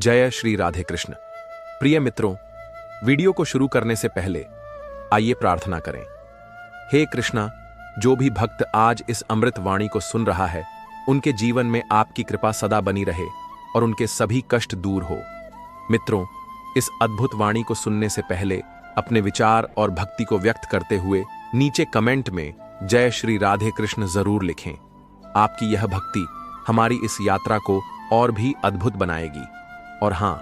जय श्री राधे कृष्ण। प्रिय मित्रों, वीडियो को शुरू करने से पहले आइए प्रार्थना करें। हे कृष्णा, जो भी भक्त आज इस अमृत वाणी को सुन रहा है, उनके जीवन में आपकी कृपा सदा बनी रहे और उनके सभी कष्ट दूर हो। मित्रों, इस अद्भुत वाणी को सुनने से पहले अपने विचार और भक्ति को व्यक्त करते हुए नीचे कमेंट में जय श्री राधे कृष्ण जरूर लिखें। आपकी यह भक्ति हमारी इस यात्रा को और भी अद्भुत बनाएगी। और हां,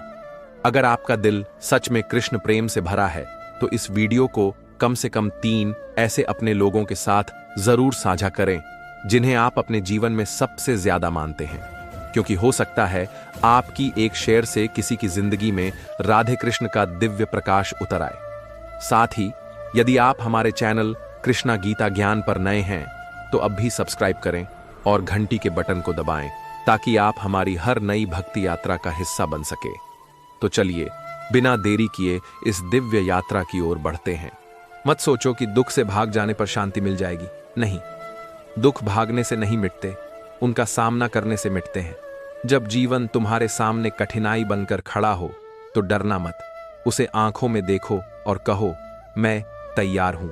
अगर आपका दिल सच में कृष्ण प्रेम से भरा है तो इस वीडियो को कम से कम 3 ऐसे अपने लोगों के साथ जरूर साझा करें जिन्हें आप अपने जीवन में सबसे ज्यादा मानते हैं, क्योंकि हो सकता है आपकी एक शेयर से किसी की जिंदगी में राधे कृष्ण का दिव्य प्रकाश उतर आए। साथ ही यदि आप हमारे चैनल कृष्णा गीता ज्ञान पर नए हैं तो अब भी सब्सक्राइब करें और घंटी के बटन को दबाएं ताकि आप हमारी हर नई भक्ति यात्रा का हिस्सा बन सके। तो चलिए बिना देरी किए इस दिव्य यात्रा की ओर बढ़ते हैं। मत सोचो कि दुख से भाग जाने पर शांति मिल जाएगी। नहीं, दुख भागने से नहीं मिटते, उनका सामना करने से मिटते हैं। जब जीवन तुम्हारे सामने कठिनाई बनकर खड़ा हो तो डरना मत, उसे आंखों में देखो और कहो, मैं तैयार हूं।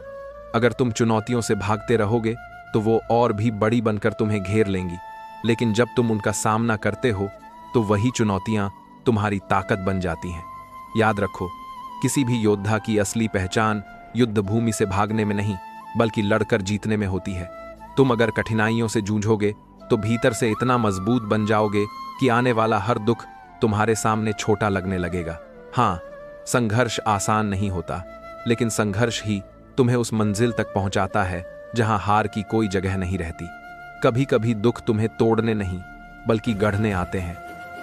अगर तुम चुनौतियों से भागते रहोगे तो वो और भी बड़ी बनकर तुम्हें घेर लेंगी, लेकिन जब तुम उनका सामना करते हो तो वही चुनौतियां तुम्हारी ताकत बन जाती हैं। याद रखो, किसी भी योद्धा की असली पहचान युद्ध भूमि से भागने में नहीं बल्कि लड़कर जीतने में होती है। तुम अगर कठिनाइयों से जूझोगे तो भीतर से इतना मजबूत बन जाओगे कि आने वाला हर दुख तुम्हारे सामने छोटा लगने लगेगा। हां, संघर्ष आसान नहीं होता, लेकिन संघर्ष ही तुम्हें उस मंजिल तक पहुंचाता है जहां हार की कोई जगह नहीं रहती। कभी कभी दुख तुम्हें तोड़ने नहीं बल्कि गढ़ने आते हैं।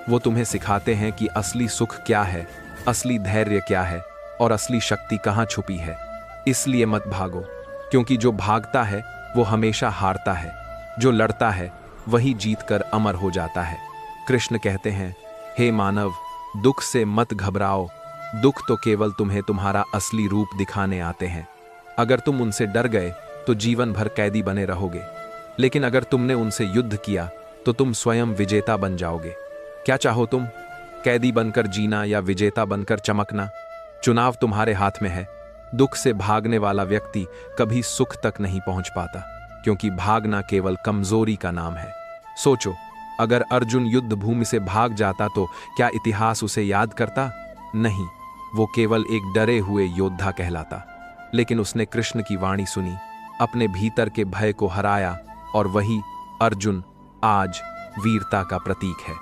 वो तुम्हें सिखाते हैं कि असली सुख क्या है, असली धैर्य क्या है और असली शक्ति कहां छुपी है। इसलिए मत भागो, क्योंकि जो भागता है वो हमेशा हारता है, जो लड़ता है वही जीतकर अमर हो जाता है। कृष्ण कहते हैं, हे मानव, दुख से मत घबराओ, दुख तो केवल तुम्हें तुम्हारा असली रूप दिखाने आते हैं। अगर तुम उनसे डर गए तो जीवन भर कैदी बने रहोगे, लेकिन अगर तुमने उनसे युद्ध किया तो तुम स्वयं विजेता बन जाओगे। क्या चाहो तुम, कैदी बनकर जीना या विजेता बनकर चमकना? चुनाव तुम्हारे हाथ में है। दुख से भागने वाला व्यक्ति कभी सुख तक नहीं पहुंच पाता, क्योंकि भागना केवल कमजोरी का नाम है। सोचो, अगर अर्जुन युद्ध भूमि से भाग जाता तो क्या इतिहास उसे याद करता? नहीं, वो केवल एक डरे हुए योद्धा कहलाता। लेकिन उसने कृष्ण की वाणी सुनी, अपने भीतर के भय को हराया, और वही अर्जुन आज वीरता का प्रतीक है।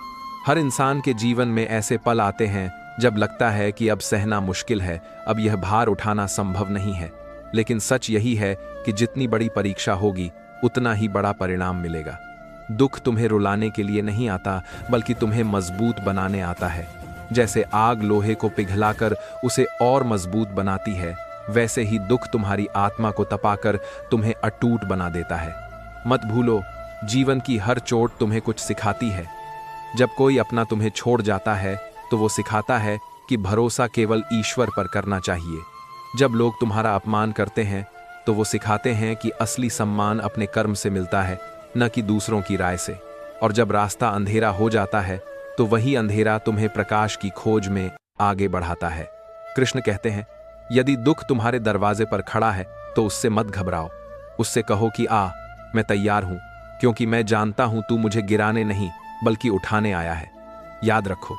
हर इंसान के जीवन में ऐसे पल आते हैं जब लगता है कि अब सहना मुश्किल है, अब यह भार उठाना संभव नहीं है। लेकिन सच यही है कि जितनी बड़ी परीक्षा होगी उतना ही बड़ा परिणाम मिलेगा। दुख तुम्हें रुलाने के लिए नहीं आता बल्कि तुम्हें मजबूत बनाने आता है। जैसे आग लोहे को पिघलाकर उसे और मजबूत बनाती है, वैसे ही दुख तुम्हारी आत्मा को तपाकर तुम्हें अटूट बना देता है। मत भूलो, जीवन की हर चोट तुम्हें कुछ सिखाती है। जब कोई अपना तुम्हें छोड़ जाता है तो वो सिखाता है कि भरोसा केवल ईश्वर पर करना चाहिए। जब लोग तुम्हारा अपमान करते हैं तो वो सिखाते हैं कि असली सम्मान अपने कर्म से मिलता है, न कि दूसरों की राय से। और जब रास्ता अंधेरा हो जाता है तो वही अंधेरा तुम्हें प्रकाश की खोज में आगे बढ़ाता है। कृष्ण कहते हैं, यदि दुख तुम्हारे दरवाजे पर खड़ा है तो उससे मत घबराओ। उससे कहो कि आ, मैं तैयार हूं, क्योंकि मैं जानता हूं तू मुझे गिराने नहीं बल्कि उठाने आया है। याद रखो,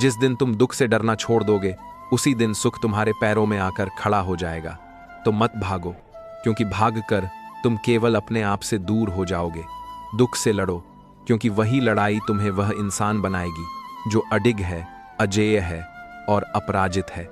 जिस दिन तुम दुख से डरना छोड़ दोगे उसी दिन सुख तुम्हारे पैरों में आकर खड़ा हो जाएगा। तो मत भागो, क्योंकि भागकर तुम केवल अपने आप से दूर हो जाओगे। दुख से लड़ो, क्योंकि वही लड़ाई तुम्हें वह इंसान बनाएगी जो अडिग है, अजेय है और अपराजित है।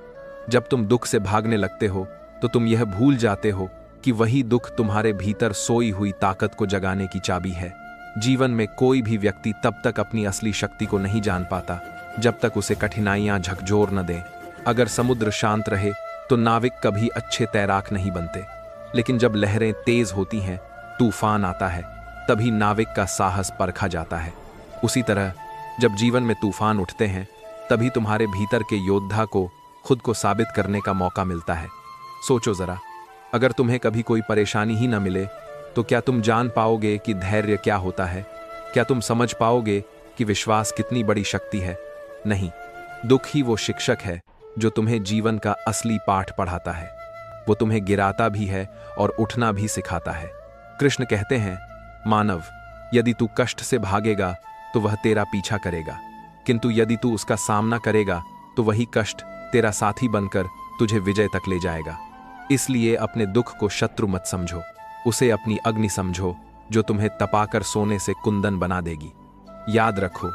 जब तुम दुख से भागने लगते हो तो तुम यह भूल जाते हो कि वही दुख तुम्हारे भीतर सोई हुई ताकत को जगाने की चाबी है। जीवन में कोई भी व्यक्ति तब तक अपनी असली शक्ति को नहीं जान पाता जब तक उसे कठिनाइयां झकझोर न दें। अगर समुद्र शांत रहे तो नाविक कभी अच्छे तैराक नहीं बनते, लेकिन जब लहरें तेज होती हैं, तूफान आता है, तभी नाविक का साहस परखा जाता है। उसी तरह जब जीवन में तूफान उठते हैं तभी तुम्हारे भीतर के योद्धा को खुद को साबित करने का मौका मिलता है। सोचो जरा, अगर तुम्हें कभी कोई परेशानी ही न मिले तो क्या तुम जान पाओगे कि धैर्य क्या होता है? क्या तुम समझ पाओगे कि विश्वास कितनी बड़ी शक्ति है? नहीं, दुख ही वो शिक्षक है जो तुम्हें जीवन का असली पाठ पढ़ाता है। वो तुम्हें गिराता भी है और उठना भी सिखाता है। कृष्ण कहते हैं, मानव, यदि तू कष्ट से भागेगा तो वह तेरा पीछा करेगा, किंतु यदि तू उसका सामना करेगा तो वही कष्ट तेरा साथी बनकर तुझे विजय तक ले जाएगा। इसलिए अपने दुख को शत्रु मत समझो, उसे अपनी अग्नि समझो जो तुम्हें तपाकर सोने से कुंदन बना देगी। याद रखो,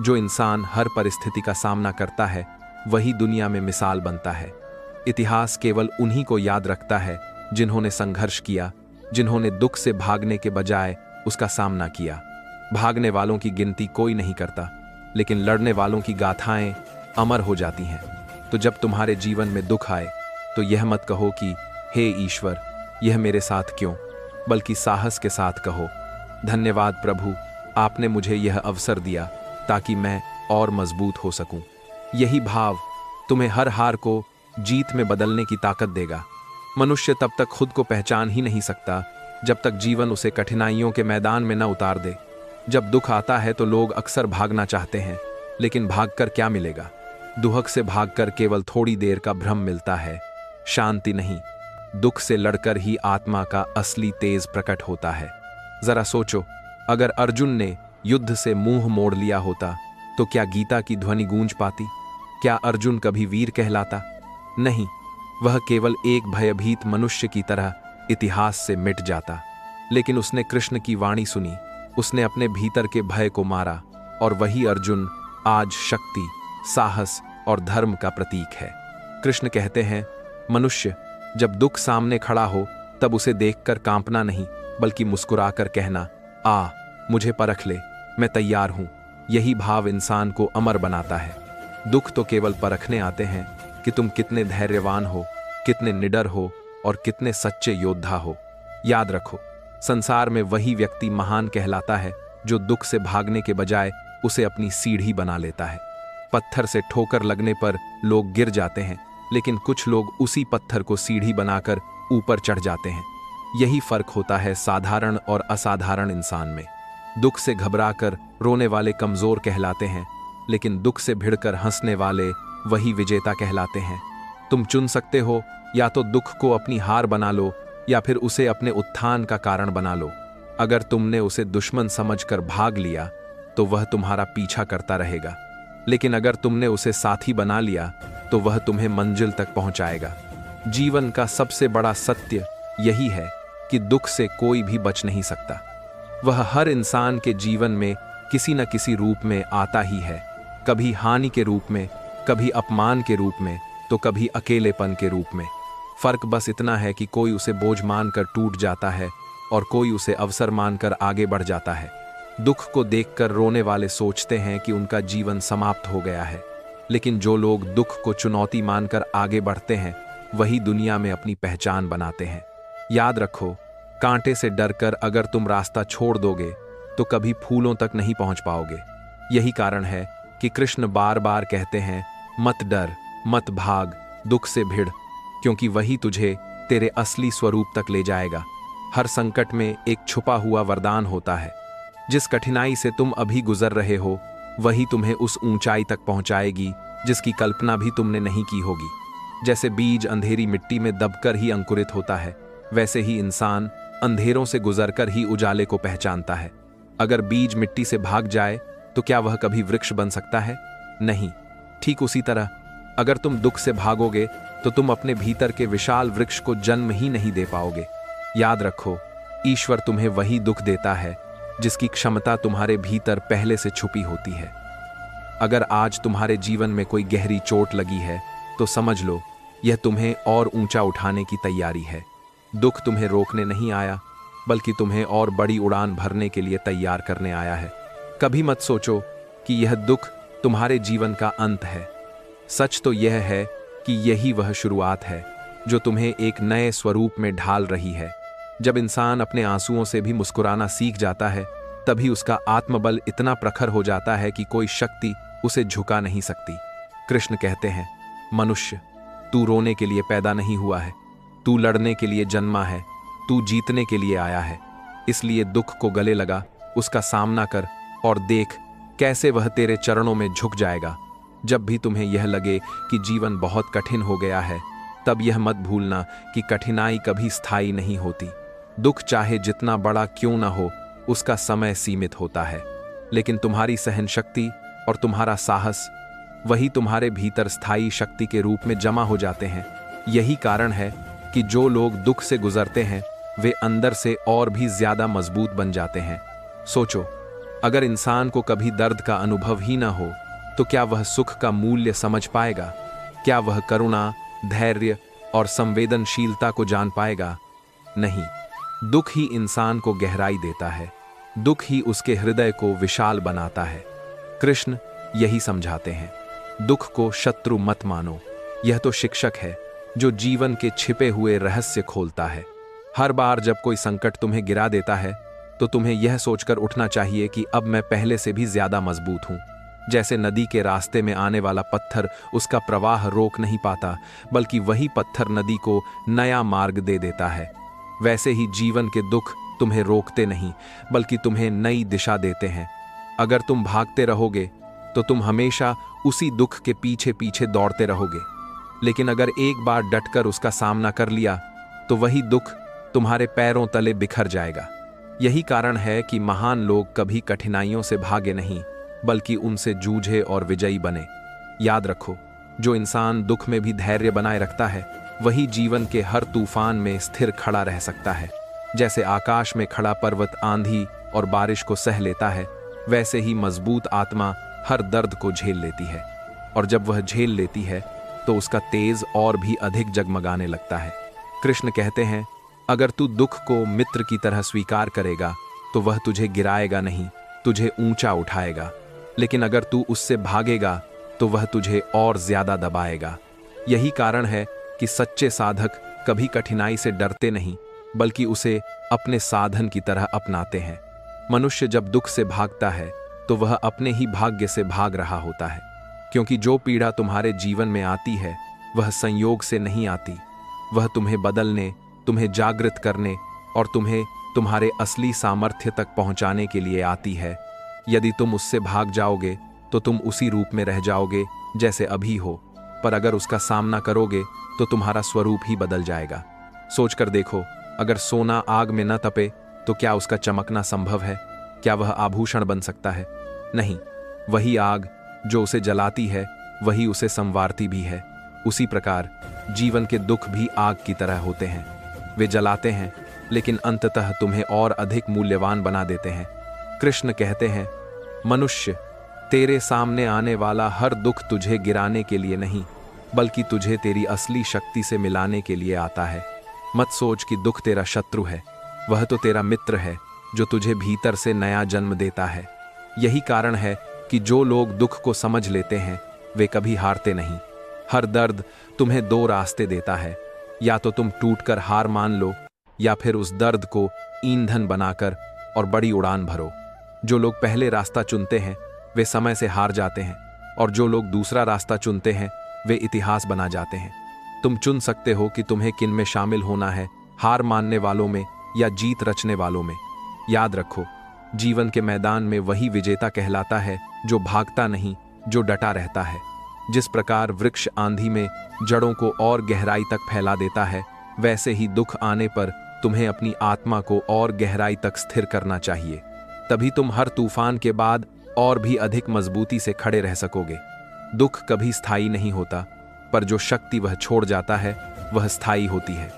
जो इंसान हर परिस्थिति का सामना करता है वही दुनिया में मिसाल बनता है। इतिहास केवल उन्हीं को याद रखता है जिन्होंने संघर्ष किया, जिन्होंने दुख से भागने के बजाय उसका सामना किया। भागने वालों की गिनती कोई नहीं करता, लेकिन लड़ने वालों की गाथाएं अमर हो जाती हैं। तो जब तुम्हारे जीवन में दुख आए तो यह मत कहो कि हे ईश्वर, यह मेरे साथ क्यों, बल्कि साहस के साथ कहो, धन्यवाद प्रभु, आपने मुझे यह अवसर दिया ताकि मैं और मजबूत हो सकूं। यही भाव तुम्हें हर हार को जीत में बदलने की ताकत देगा। मनुष्य तब तक खुद को पहचान ही नहीं सकता जब तक जीवन उसे कठिनाइयों के मैदान में न उतार दे। जब दुख आता है तो लोग अक्सर भागना चाहते हैं, लेकिन भागकर क्या मिलेगा? दुहक से भागकर केवल थोड़ी देर का भ्रम मिलता है, शांति नहीं। दुख से लड़कर ही आत्मा का असली तेज प्रकट होता है। जरा सोचो, अगर अर्जुन ने युद्ध से मुंह मोड़ लिया होता तो क्या गीता की ध्वनि गूंज पाती? क्या अर्जुन कभी वीर कहलाता? नहीं, वह केवल एक भयभीत मनुष्य की तरह इतिहास से मिट जाता। लेकिन उसने कृष्ण की वाणी सुनी, उसने अपने भीतर के भय को मारा, और वही अर्जुन आज शक्ति, साहस और धर्म का प्रतीक है। कृष्ण कहते हैं, मनुष्य जब दुख सामने खड़ा हो तब उसे देखकर कांपना नहीं, बल्कि मुस्कुराकर कहना, आ मुझे परख ले, मैं तैयार हूं। यही भाव इंसान को अमर बनाता है। दुख तो केवल परखने आते हैं कि तुम कितने धैर्यवान हो, कितने निडर हो और कितने सच्चे योद्धा हो। याद रखो, संसार में वही व्यक्ति महान कहलाता है जो दुख से भागने के बजाय उसे अपनी सीढ़ी बना लेता है। पत्थर से ठोकर लगने पर लोग गिर जाते हैं, लेकिन कुछ लोग उसी पत्थर को सीढ़ी बनाकर ऊपर चढ़ जाते हैं। यही फर्क होता है साधारण और असाधारण इंसान में। दुख से घबराकर रोने वाले कमजोर कहलाते हैं, लेकिन दुख से भिड़कर हंसने वाले वही विजेता कहलाते हैं। तुम चुन सकते हो, या तो दुख को अपनी हार बना लो या फिर उसे अपने उत्थान का कारण बना लो। अगर तुमने उसे दुश्मन समझकर भाग लिया तो वह तुम्हारा पीछा करता रहेगा, लेकिन अगर तुमने उसे साथी बना लिया तो वह तुम्हें मंजिल तक पहुंचाएगा। जीवन का सबसे बड़ा सत्य यही है कि दुख से कोई भी बच नहीं सकता। वह हर इंसान के जीवन में किसी न किसी रूप में आता ही है, कभी हानि के रूप में, कभी अपमान के रूप में, तो कभी अकेलेपन के रूप में। फर्क बस इतना है कि कोई उसे बोझ मानकर टूट जाता है और कोई उसे अवसर मानकर आगे बढ़ जाता है। दुख को देखकर रोने वाले सोचते हैं कि उनका जीवन समाप्त हो गया है, लेकिन जो लोग दुख को चुनौती मानकर आगे बढ़ते हैं वही दुनिया में अपनी पहचान बनाते हैं। याद रखो, कांटे से डरकर अगर तुम रास्ता छोड़ दोगे तो कभी फूलों तक नहीं पहुंच पाओगे। यही कारण है कि कृष्ण बार बार कहते हैं, मत डर, मत भाग, दुख से भिड़, क्योंकि वही तुझे तेरे असली स्वरूप तक ले जाएगा। हर संकट में एक छुपा हुआ वरदान होता है। जिस कठिनाई से तुम अभी गुजर रहे हो वही तुम्हें उस ऊंचाई तक पहुंचाएगी जिसकी कल्पना भी तुमने नहीं की होगी। जैसे बीज अंधेरी मिट्टी में दबकर ही अंकुरित होता है, वैसे ही इंसान अंधेरों से गुजरकर ही उजाले को पहचानता है। अगर बीज मिट्टी से भाग जाए तो क्या वह कभी वृक्ष बन सकता है? नहीं। ठीक उसी तरह अगर तुम दुख से भागोगे तो तुम अपने भीतर के विशाल वृक्ष को जन्म ही नहीं दे पाओगे। याद रखो, ईश्वर तुम्हें वही दुख देता है जिसकी क्षमता तुम्हारे भीतर पहले से छुपी होती है। अगर आज तुम्हारे जीवन में कोई गहरी चोट लगी है तो समझ लो यह तुम्हें और ऊंचा उठाने की तैयारी है। दुख तुम्हें रोकने नहीं आया, बल्कि तुम्हें और बड़ी उड़ान भरने के लिए तैयार करने आया है। कभी मत सोचो कि यह दुख तुम्हारे जीवन का अंत है। सच तो यह है कि यही वह शुरुआत है जो तुम्हें एक नए स्वरूप में ढाल रही है। जब इंसान अपने आंसुओं से भी मुस्कुराना सीख जाता है, तभी उसका आत्मबल इतना प्रखर हो जाता है कि कोई शक्ति उसे झुका नहीं सकती। कृष्ण कहते हैं, मनुष्य, तू रोने के लिए पैदा नहीं हुआ है, तू लड़ने के लिए जन्मा है, तू जीतने के लिए आया है। इसलिए दुख को गले लगा, उसका सामना कर और देख कैसे वह तेरे चरणों में झुक जाएगा। जब भी तुम्हें यह लगे कि जीवन बहुत कठिन हो गया है, तब यह मत भूलना कि कठिनाई कभी स्थायी नहीं होती। दुख चाहे जितना बड़ा क्यों ना हो, उसका समय सीमित होता है, लेकिन तुम्हारी सहन शक्ति और तुम्हारा साहस, वही तुम्हारे भीतर स्थायी शक्ति के रूप में जमा हो जाते हैं। यही कारण है कि जो लोग दुख से गुजरते हैं वे अंदर से और भी ज्यादा मजबूत बन जाते हैं। सोचो, अगर इंसान को कभी दर्द का अनुभव ही ना हो तो क्या वह सुख का मूल्य समझ पाएगा? क्या वह करुणा, धैर्य और संवेदनशीलता को जान पाएगा? नहीं। दुख ही इंसान को गहराई देता है, दुख ही उसके हृदय को विशाल बनाता है। कृष्ण यही समझाते हैं, दुख को शत्रु मत मानो, यह तो शिक्षक है जो जीवन के छिपे हुए रहस्य खोलता है। हर बार जब कोई संकट तुम्हें गिरा देता है तो तुम्हें यह सोचकर उठना चाहिए कि अब मैं पहले से भी ज्यादा मजबूत हूं। जैसे नदी के रास्ते में आने वाला पत्थर उसका प्रवाह रोक नहीं पाता, बल्कि वही पत्थर नदी को नया मार्ग दे देता है, वैसे ही जीवन के दुख तुम्हें रोकते नहीं बल्कि तुम्हें नई दिशा देते हैं। अगर तुम भागते रहोगे तो तुम हमेशा उसी दुख के पीछे पीछे दौड़ते रहोगे, लेकिन अगर एक बार डटकर उसका सामना कर लिया तो वही दुख तुम्हारे पैरों तले बिखर जाएगा। यही कारण है कि महान लोग कभी कठिनाइयों से भागे नहीं बल्कि उनसे जूझे और विजयी बने। याद रखो, जो इंसान दुख में भी धैर्य बनाए रखता है वही जीवन के हर तूफान में स्थिर खड़ा रह सकता है। जैसे आकाश में खड़ा पर्वत आंधी और बारिश को सह लेता है, वैसे ही मजबूत आत्मा हर दर्द को झेल लेती है, और जब वह झेल लेती है तो उसका तेज और भी अधिक जगमगाने लगता है। कृष्ण कहते हैं, अगर तू दुख को मित्र की तरह स्वीकार करेगा तो वह तुझे गिराएगा नहीं, तुझे ऊंचा उठाएगा, लेकिन अगर तू उससे भागेगा तो वह तुझे और ज्यादा दबाएगा। यही कारण है कि सच्चे साधक कभी कठिनाई से डरते नहीं बल्कि उसे अपने साधन की तरह अपनाते हैं। मनुष्य जब दुख से भागता है तो वह अपने ही भाग्य से भाग रहा होता है, क्योंकि जो पीड़ा तुम्हारे जीवन में आती है वह संयोग से नहीं आती, वह तुम्हें बदलने, तुम्हें जागृत करने और तुम्हें तुम्हारे असली सामर्थ्य तक पहुंचाने के लिए आती है। यदि तुम उससे भाग जाओगे तो तुम उसी रूप में रह जाओगे जैसे अभी हो, पर अगर उसका सामना करोगे तो तुम्हारा स्वरूप ही बदल जाएगा। सोचकर देखो, अगर सोना आग में न तपे तो क्या उसका चमकना संभव है? क्या वह आभूषण बन सकता है? नहीं। वही आग जो उसे जलाती है वही उसे संवारती भी है। उसी प्रकार जीवन के दुख भी आग की तरह होते हैं, वे जलाते हैं लेकिन अंततः तुम्हें और अधिक मूल्यवान बना देते हैं। कृष्ण कहते हैं, मनुष्य, तेरे सामने आने वाला हर दुख तुझे गिराने के लिए नहीं बल्कि तुझे तेरी असली शक्ति से मिलाने के लिए आता है। मत सोच कि दुख तेरा शत्रु है, वह तो तेरा मित्र है जो तुझे भीतर से नया जन्म देता है। यही कारण है कि जो लोग दुख को समझ लेते हैं वे कभी हारते नहीं। हर दर्द तुम्हें दो रास्ते देता है, या तो तुम टूटकर हार मान लो या फिर उस दर्द को ईंधन बनाकर और बड़ी उड़ान भरो। जो लोग पहले रास्ता चुनते हैं वे समय से हार जाते हैं, और जो लोग दूसरा रास्ता चुनते हैं वे इतिहास बना जाते हैं। तुम चुन सकते हो कि तुम्हें किन में शामिल होना है, हार मानने वालों में या जीत रचने वालों में। याद रखो, जीवन के मैदान में वही विजेता कहलाता है जो भागता नहीं, जो डटा रहता है। जिस प्रकार वृक्ष आंधी में जड़ों को और गहराई तक फैला देता है, वैसे ही दुख आने पर तुम्हें अपनी आत्मा को और गहराई तक स्थिर करना चाहिए। तभी तुम हर तूफान के बाद और भी अधिक मजबूती से खड़े रह सकोगे। दुख कभी स्थायी नहीं होता, पर जो शक्ति वह छोड़ जाता है वह स्थायी होती है।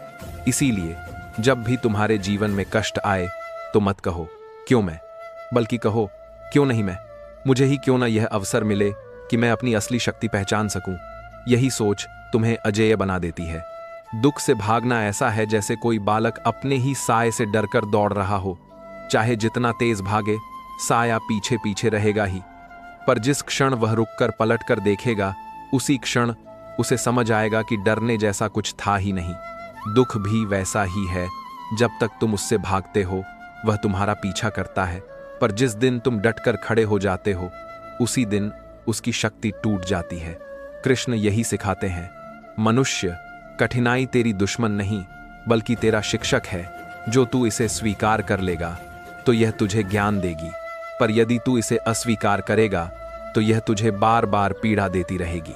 इसीलिए जब भी तुम्हारे जीवन में कष्ट आए तो मत कहो क्यों मैं, बल्कि कहो क्यों नहीं मैं, मुझे ही क्यों ना यह अवसर मिले कि मैं अपनी असली शक्ति पहचान सकूं। यही सोच तुम्हें अजेय बना देती है। दुख से भागना ऐसा है जैसे कोई बालक अपने ही साए से डरकर दौड़ रहा हो। चाहे जितना तेज भागे, साया पीछे पीछे रहेगा ही, पर जिस क्षण वह रुककर पलटकर देखेगा उसी क्षण उसे समझ आएगा कि डरने जैसा कुछ था ही नहीं। दुख भी वैसा ही है, जब तक तुम उससे भागते हो वह तुम्हारा पीछा करता है, पर जिस दिन तुम डटकर खड़े हो जाते हो उसी दिन उसकी शक्ति टूट जाती है। कृष्ण यही सिखाते हैं, मनुष्य, कठिनाई तेरी दुश्मन नहीं बल्कि तेरा शिक्षक है। जो तू इसे स्वीकार कर लेगा तो यह तुझे ज्ञान देगी, पर यदि तू इसे अस्वीकार करेगा तो यह तुझे बार बार पीड़ा देती रहेगी।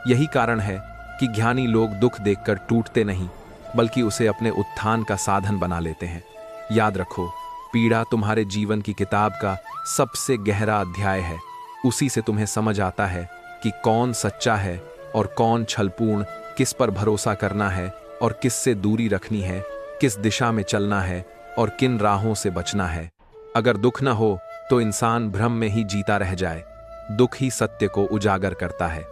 यही कारण है कि ज्ञानी लोग दुख देखकर टूटते नहीं, बल्कि उसे अपने उत्थान का साधन बना लेते हैं। याद रखो, पीड़ा तुम्हारे जीवन की किताब का सबसे गहरा अध्याय है। उसी से तुम्हें समझ आता है कि कौन सच्चा है और कौन छलपूर्ण, किस पर भरोसा करना है और किससे दूरी रखनी है, किस दिशा में चलना है और किन राहों से बचना है। अगर दुख न हो तो इंसान भ्रम में ही जीता रह जाए। दुख ही सत्य को उजागर करता है।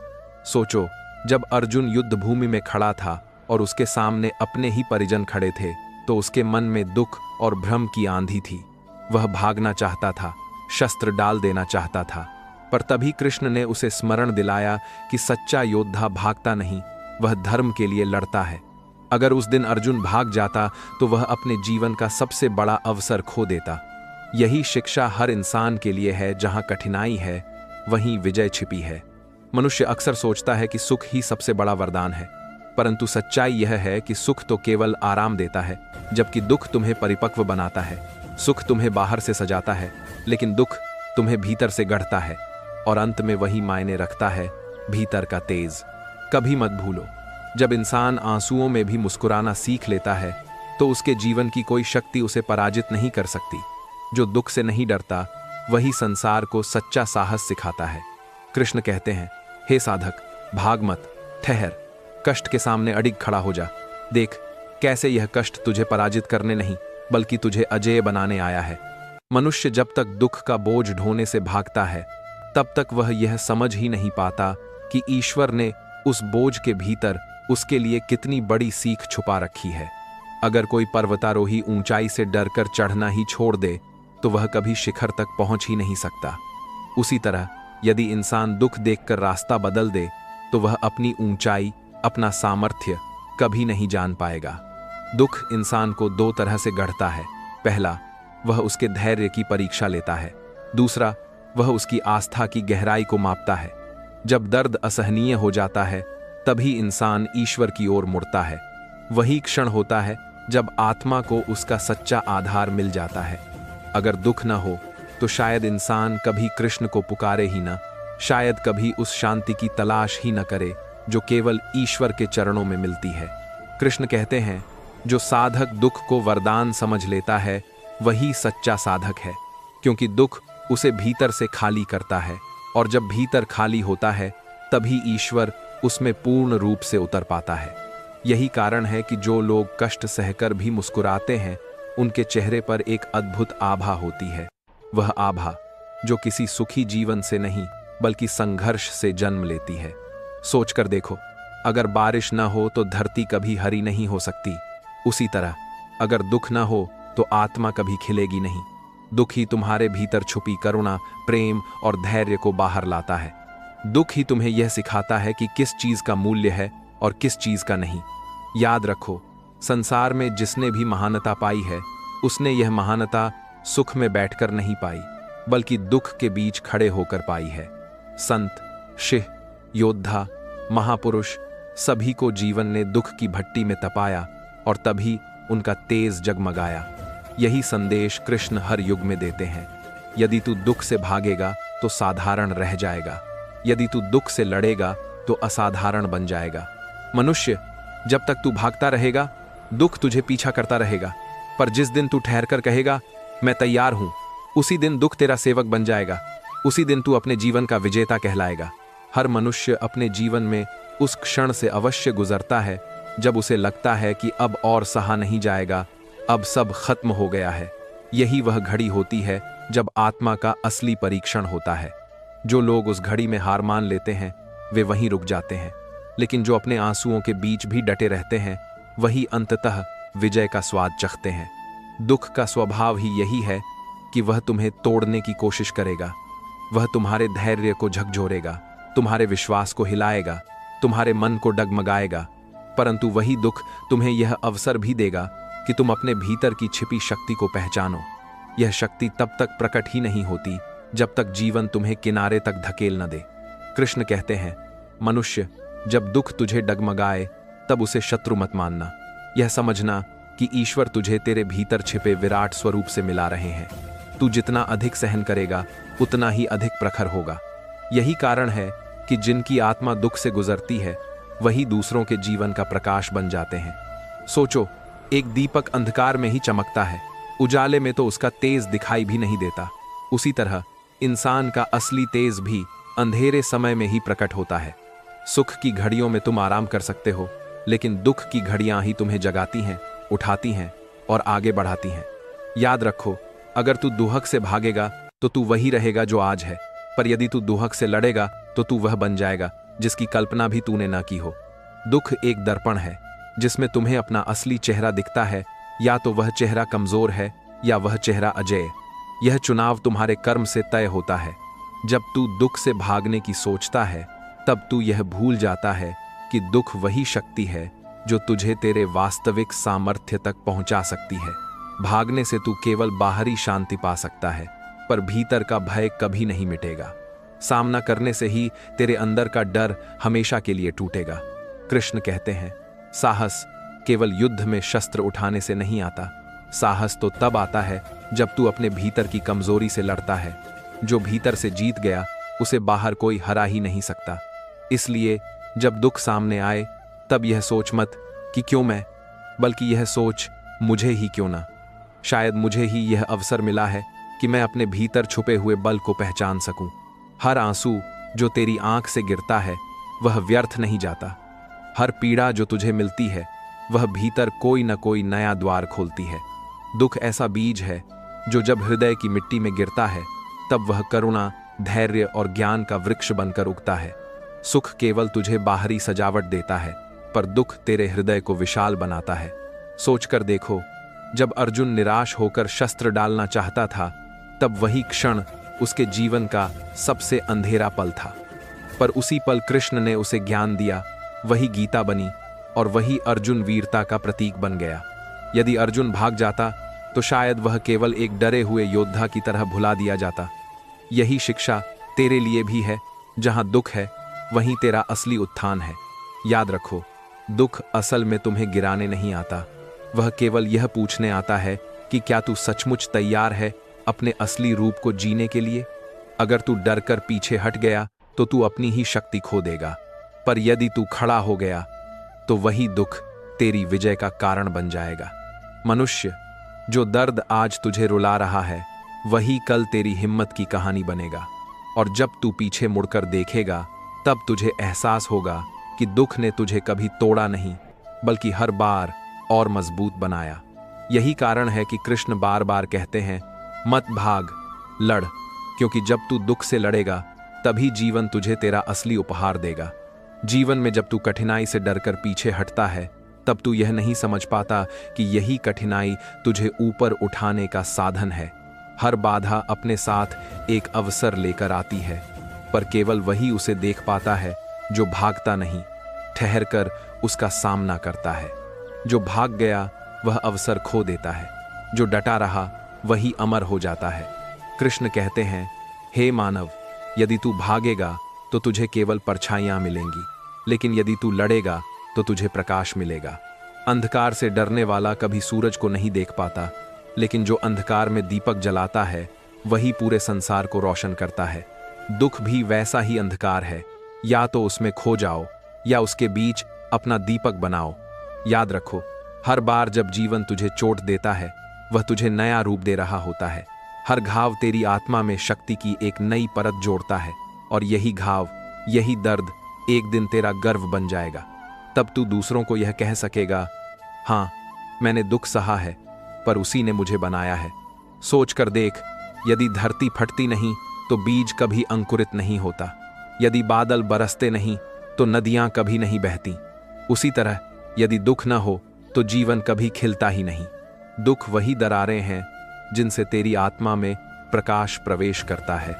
सोचो, जब अर्जुन युद्ध भूमि में खड़ा था और उसके सामने अपने ही परिजन खड़े थे, तो उसके मन में दुख और भ्रम की आंधी थी। वह भागना चाहता था, शस्त्र डाल देना चाहता था, पर तभी कृष्ण ने उसे स्मरण दिलाया कि सच्चा योद्धा भागता नहीं, वह धर्म के लिए लड़ता है। अगर उस दिन अर्जुन भाग जाता तो वह अपने जीवन का सबसे बड़ा अवसर खो देता। यही शिक्षा हर इंसान के लिए है। जहां कठिनाई है वहीं विजय छिपी है। मनुष्य अक्सर सोचता है कि सुख ही सबसे बड़ा वरदान है, परंतु सच्चाई यह है कि सुख तो केवल आराम देता है, जबकि दुख तुम्हें परिपक्व बनाता है। सुख तुम्हें बाहर से सजाता है, लेकिन दुख तुम्हें भीतर से गढ़ता है, और अंत में वही मायने रखता है, भीतर का तेज। कभी मत भूलो, जब इंसान आंसुओं में भी मुस्कुराना सीख लेता है, तो उसके जीवन की कोई शक्ति उसे पराजित नहीं कर सकती। जो दुख से नहीं डरता, वही संसार को सच्चा साहस सिखाता है। कृष्ण कहते हैं, हे साधक, भाग मत, ठहर, कष्ट के सामने अडिग खड़ा हो जा। देख कैसे यह कष्ट तुझे पराजित करने नहीं, बल्कि तुझे अजेय बनाने आया है। मनुष्य जब तक दुख का बोझ ढोने से भागता है, तब तक वह यह समझ ही नहीं पाता कि ईश्वर ने उस बोझ के भीतर उसके लिए कितनी बड़ी सीख छुपा रखी है। अगर कोई पर्वतारोही ऊंचाई से डरकर चढ़ना ही छोड़ दे, तो वह कभी शिखर तक पहुंच ही नहीं सकता। उसी तरह यदि इंसान दुख देखकर रास्ता बदल दे, तो वह अपनी ऊंचाई, अपना सामर्थ्य कभी नहीं जान पाएगा। दुख इंसान को दो तरह से गढ़ता है। पहला, वह उसके धैर्य की परीक्षा लेता है। दूसरा, वह उसकी आस्था की गहराई को मापता है। जब दर्द असहनीय हो जाता है, तभी इंसान ईश्वर की ओर मुड़ता है। वही क्षण होता है जब आत्मा को उसका सच्चा आधार मिल जाता है। अगर दुख न हो तो शायद इंसान कभी कृष्ण को पुकारे ही न, शायद कभी उस शांति की तलाश ही न करे जो केवल ईश्वर के चरणों में मिलती है। कृष्ण कहते हैं, जो साधक दुख को वरदान समझ लेता है, वही सच्चा साधक है, क्योंकि दुख उसे भीतर से खाली करता है, और जब भीतर खाली होता है, तभी ईश्वर उसमें पूर्ण रूप से उतर पाता है। यही कारण है कि जो लोग कष्ट सहकर भी मुस्कुराते हैं, उनके चेहरे पर एक अद्भुत आभा होती है। वह आभा जो किसी सुखी जीवन से नहीं, बल्कि संघर्ष से जन्म लेती है। सोचकर देखो, अगर बारिश न हो तो धरती कभी हरी नहीं हो सकती। उसी तरह अगर दुख न हो तो आत्मा कभी खिलेगी नहीं। दुख ही तुम्हारे भीतर छुपी करुणा, प्रेम और धैर्य को बाहर लाता है। दुख ही तुम्हें यह सिखाता है कि किस चीज का मूल्य है और किस चीज का नहीं। याद रखो, संसार में जिसने भी महानता पाई है, उसने यह महानता सुख में बैठकर नहीं पाई, बल्कि दुख के बीच खड़े होकर पाई है। संत, शिह, योद्धा, महापुरुष सभी को जीवन ने दुख की भट्टी में तपाया, और तभी उनका तेज जगमगाया। यही संदेश कृष्ण हर युग में देते हैं। यदि तू दुख से भागेगा तो साधारण रह जाएगा, यदि तू दुख से लड़ेगा तो असाधारण बन जाएगा। मनुष्य, जब तक तू भागता रहेगा, दुख तुझे पीछा करता रहेगा, पर जिस दिन तू ठहरकर कहेगा, मैं तैयार हूं, उसी दिन दुख तेरा सेवक बन जाएगा। उसी दिन तू अपने जीवन का विजेता कहलाएगा। हर मनुष्य अपने जीवन में उस क्षण से अवश्य गुजरता है जब उसे लगता है कि अब और सहा नहीं जाएगा, अब सब खत्म हो गया है। यही वह घड़ी होती है जब आत्मा का असली परीक्षण होता है। जो लोग उस घड़ी में हार मान लेते हैं, वे वहीं रुक जाते हैं, लेकिन जो अपने आंसुओं के बीच भी डटे रहते हैं, वही अंततः विजय का स्वाद चखते हैं। दुख का स्वभाव ही यही है कि वह तुम्हें तोड़ने की कोशिश करेगा। वह तुम्हारे धैर्य को झकझोरेगा, तुम्हारे विश्वास को हिलाएगा, तुम्हारे मन को डगमगाएगा, परंतु वही दुख तुम्हें यह अवसर भी देगा कि तुम अपने भीतर की छिपी शक्ति को पहचानो। यह शक्ति तब तक प्रकट ही नहीं होती जब तक जीवन तुम्हें किनारे तक धकेल न दे। कृष्ण कहते हैं, मनुष्य, जब दुख तुझे डगमगाए तब उसे शत्रु मत मानना। यह समझना कि ईश्वर तुझे तेरे भीतर छिपे विराट स्वरूप से मिला रहे हैं। तू जितना अधिक सहन करेगा, उतना ही अधिक प्रखर होगा। यही कारण है कि जिनकी आत्मा दुख से गुजरती है वही दूसरों के जीवन का प्रकाश बन जाते हैं। सोचो, एक दीपक अंधकार में ही चमकता है, उजाले में तो उसका तेज दिखाई भी नहीं देता। उसी तरह इंसान का असली तेज भी अंधेरे समय में ही प्रकट होता है। सुख की घड़ियों में तुम आराम कर सकते हो, लेकिन दुख की घड़ियां ही तुम्हें जगाती हैं, उठाती हैं और आगे बढ़ाती हैं। याद रखो, अगर तू दुहक से भागेगा तो तू वही रहेगा जो आज है, पर यदि तू दुहक से लड़ेगा तो तू वह बन जाएगा जिसकी कल्पना भी तूने न की हो। दुख एक दर्पण है जिसमें तुम्हें अपना असली चेहरा दिखता है। या तो वह चेहरा कमजोर है या वह चेहरा अजेय। यह चुनाव तुम्हारे कर्म से तय होता है। जब तू दुख से भागने की सोचता है तब तू यह भूल जाता है कि दुख वही शक्ति है जो तुझे तेरे वास्तविक सामर्थ्य तक पहुंचा सकती है। भागने से तू केवल बाहरी शांति पा सकता है, पर भीतर का भय कभी नहीं मिटेगा। सामना करने से ही तेरे अंदर का डर हमेशा के लिए टूटेगा। कृष्ण कहते हैं, साहस केवल युद्ध में शस्त्र उठाने से नहीं आता। साहस तो तब आता है जब तू अपने भीतर की कमजोरी से लड़ता है। जो भीतर से जीत गया उसे बाहर कोई हरा ही नहीं सकता। इसलिए जब दुख सामने आए तब यह सोच मत कि क्यों मैं, बल्कि यह सोच मुझे ही क्यों ना। शायद मुझे ही यह अवसर मिला है कि मैं अपने भीतर छुपे हुए बल को पहचान सकूं। हर आंसू जो तेरी आंख से गिरता है वह व्यर्थ नहीं जाता। हर पीड़ा जो तुझे मिलती है वह भीतर कोई न कोई नया द्वार खोलती है। दुख ऐसा बीज है जो जब हृदय की मिट्टी में गिरता है तब वह करुणा, धैर्य और ज्ञान का वृक्ष बनकर उगता है। सुख केवल तुझे बाहरी सजावट देता है, पर दुख तेरे हृदय को विशाल बनाता है। सोचकर देखो, जब अर्जुन निराश होकर शस्त्र डालना चाहता था तब वही क्षण उसके जीवन का सबसे अंधेरा पल था, पर उसी पल कृष्ण ने उसे ज्ञान दिया। वही गीता बनी और वही अर्जुन वीरता का प्रतीक बन गया। यदि अर्जुन भाग जाता तो शायद वह केवल एक डरे हुए योद्धा की तरह भुला दिया जाता। यही शिक्षा तेरे लिए भी है। जहां दुख है वहीं तेरा असली उत्थान है। याद रखो, दुख असल में तुम्हें गिराने नहीं आता, वह केवल यह पूछने आता है कि क्या तू सचमुच तैयार है अपने असली रूप को जीने के लिए। अगर तू डरकर पीछे हट गया तो तू अपनी ही शक्ति खो देगा, पर यदि तू खड़ा हो गया तो वही दुख तेरी विजय का कारण बन जाएगा। मनुष्य, जो दर्द आज तुझे रुला रहा है वही कल तेरी हिम्मत की कहानी बनेगा। और जब तू पीछे मुड़कर देखेगा तब तुझे एहसास होगा कि दुख ने तुझे कभी तोड़ा नहीं, बल्कि हर बार और मजबूत बनाया। यही कारण है कि कृष्ण बार बार कहते हैं, मत भाग, लड़, क्योंकि जब तू दुख से लड़ेगा तभी जीवन तुझे तेरा असली उपहार देगा। जीवन में जब तू कठिनाई से डरकर पीछे हटता है तब तू यह नहीं समझ पाता कि यही कठिनाई तुझे ऊपर उठाने का साधन है। हर बाधा अपने साथ एक अवसर लेकर आती है, पर केवल वही उसे देख पाता है जो भागता नहीं, ठहर कर उसका सामना करता है। जो भाग गया वह अवसर खो देता है, जो डटा रहा वही अमर हो जाता है। कृष्ण कहते हैं, हे मानव, यदि तू भागेगा तो तुझे केवल परछाइयां मिलेंगी, लेकिन यदि तू लड़ेगा तो तुझे प्रकाश मिलेगा। अंधकार से डरने वाला कभी सूरज को नहीं देख पाता, लेकिन जो अंधकार में दीपक जलाता है वही पूरे संसार को रोशन करता है। दुख भी वैसा ही अंधकार है, या तो उसमें खो जाओ या उसके बीच अपना दीपक बनाओ। याद रखो, हर बार जब जीवन तुझे चोट देता है वह तुझे नया रूप दे रहा होता है। हर घाव तेरी आत्मा में शक्ति की एक नई परत जोड़ता है, और यही घाव, यही दर्द एक दिन तेरा गर्व बन जाएगा। तब तू दूसरों को यह कह सकेगा, हाँ, मैंने दुख सहा है, पर उसी ने मुझे बनाया है। सोच कर देख, यदि धरती फटती नहीं तो बीज कभी अंकुरित नहीं होता। यदि बादल बरसते नहीं तो नदियां कभी नहीं बहती। उसी तरह यदि दुख न हो तो जीवन कभी खिलता ही नहीं। दुख वही दरारें हैं जिनसे तेरी आत्मा में प्रकाश प्रवेश करता है।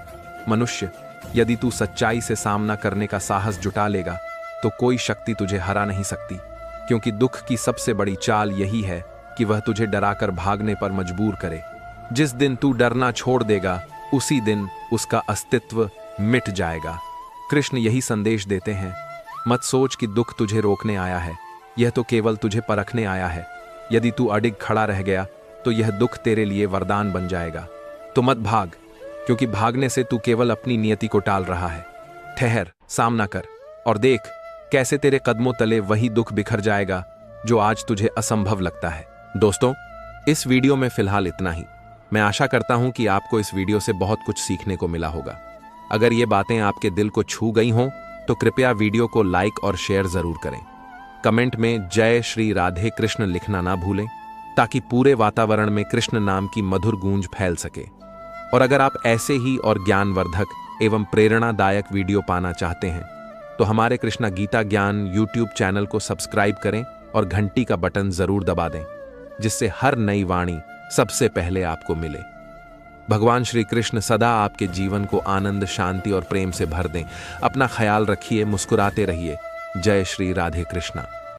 मनुष्य, यदि तू सच्चाई से सामना करने का साहस जुटा लेगा तो कोई शक्ति तुझे हरा नहीं सकती, क्योंकि दुख की सबसे बड़ी चाल यही है कि वह तुझे डराकर भागने पर मजबूर करे। जिस दिन तू डरना छोड़ देगा उसी दिन उसका अस्तित्व मिट जाएगा। कृष्ण यही संदेश देते हैं, मत सोच कि दुख तुझे रोकने आया है, यह तो केवल तुझे परखने आया है। यदि तू अडिग खड़ा रह गया तो यह दुख तेरे लिए वरदान बन जाएगा। तो मत भाग, क्योंकि भागने से तू केवल अपनी नियति को टाल रहा है। ठहर, सामना कर और देख कैसे तेरे कदमों तले वही दुख बिखर जाएगा जो आज तुझे असंभव लगता है। दोस्तों, इस वीडियो में फिलहाल इतना ही। मैं आशा करता हूं कि आपको इस वीडियो से बहुत कुछ सीखने को मिला होगा। अगर ये बातें आपके दिल को छू गई हों तो कृपया वीडियो को लाइक और शेयर जरूर करें। कमेंट में जय श्री राधे कृष्ण लिखना ना भूलें ताकि पूरे वातावरण में कृष्ण नाम की मधुर गूंज फैल सके। और अगर आप ऐसे ही और ज्ञानवर्धक एवं प्रेरणादायक वीडियो पाना चाहते हैं तो हमारे कृष्णा गीता ज्ञान यूट्यूब चैनल को सब्सक्राइब करें और घंटी का बटन जरूर दबा दें, जिससे हर नई वाणी सबसे पहले आपको मिले। भगवान श्री कृष्ण सदा आपके जीवन को आनंद, शांति और प्रेम से भर दें। अपना ख्याल रखिए, मुस्कुराते रहिए। जय श्री राधे कृष्णा।